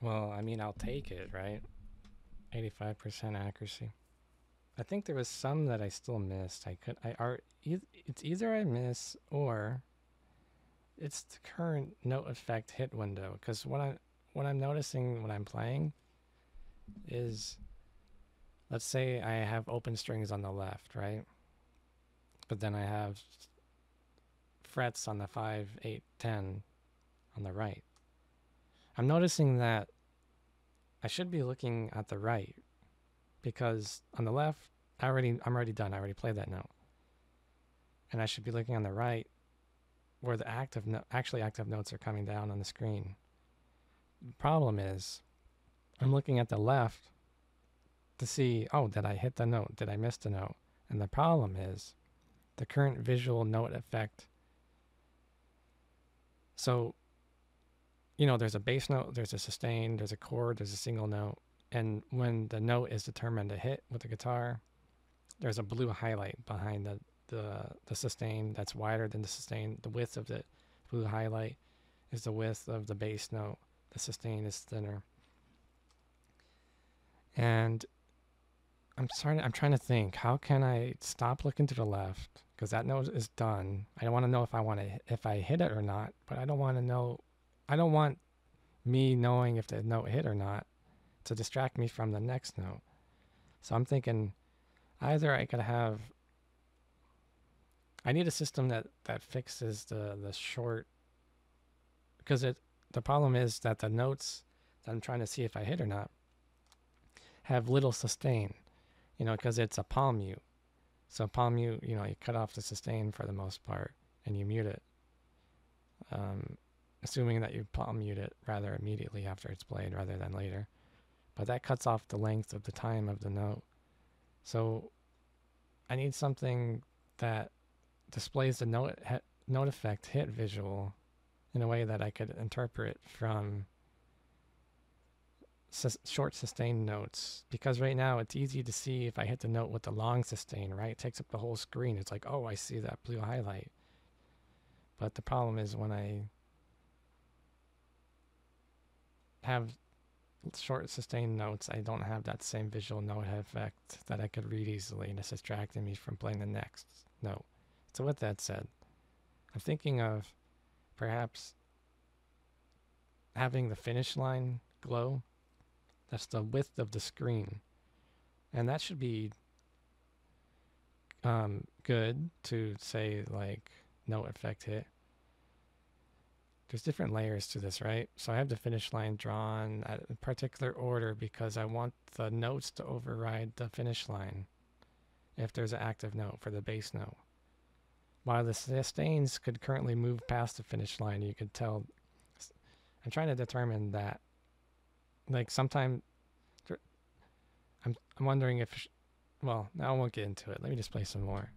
Well, I mean, I'll take it, right? 85% accuracy. I think there was some that I still missed. It's either I miss or it's the current note effect hit window. Because what I'm noticing when I'm playing is, let's say I have open strings on the left, right? But then I have frets on the 5, 8, 10 on the right. I'm noticing that I should be looking at the right, because on the left, I'm already done. I already played that note. And I should be looking on the right where the active notes are coming down on the screen. The problem is I'm looking at the left to see, oh, did I hit the note? Did I miss the note? And the problem is the current visual note effect. So, there's a bass note, there's a sustain, there's a chord, there's a single note. And when the note is determined to hit with the guitar, there's a blue highlight behind the sustain that's wider than the sustain. The width of the blue highlight is the width of the bass note. The sustain is thinner. And I'm trying to think, how can I stop looking to the left? Because that note is done. I don't want to know if I hit it or not, but I don't want me knowing if the note hit or not to distract me from the next note. So I'm thinking either I need a system that fixes the short, because the problem is that the notes that I'm trying to see if I hit or not have little sustain, because it's a palm mute. So palm mute, you cut off the sustain for the most part and you mute it, assuming that you palm mute it rather immediately after it's played rather than later. But that cuts off the length of the time of the note. So I need something that displays the note effect hit visual in a way that I could interpret from short sustained notes, because right now it's easy to see if I hit the note with the long sustain, right? It takes up the whole screen. It's like, oh, I see that blue highlight. But the problem is when I have short sustained notes, I don't have that same visual note effect that I could read easily, and it's distracting me from playing the next note. So with that said, I'm thinking of perhaps having the finish line glow. That's the width of the screen. And that should be good to say, like, note effect hit. There's different layers to this, right? So I have the finish line drawn at a particular order because I want the notes to override the finish line if there's an active note for the bass note. While the sustains could currently move past the finish line, you could tell. I'm trying to determine that. Like, sometime I'm wondering if, well, I won't get into it. Let me just play some more.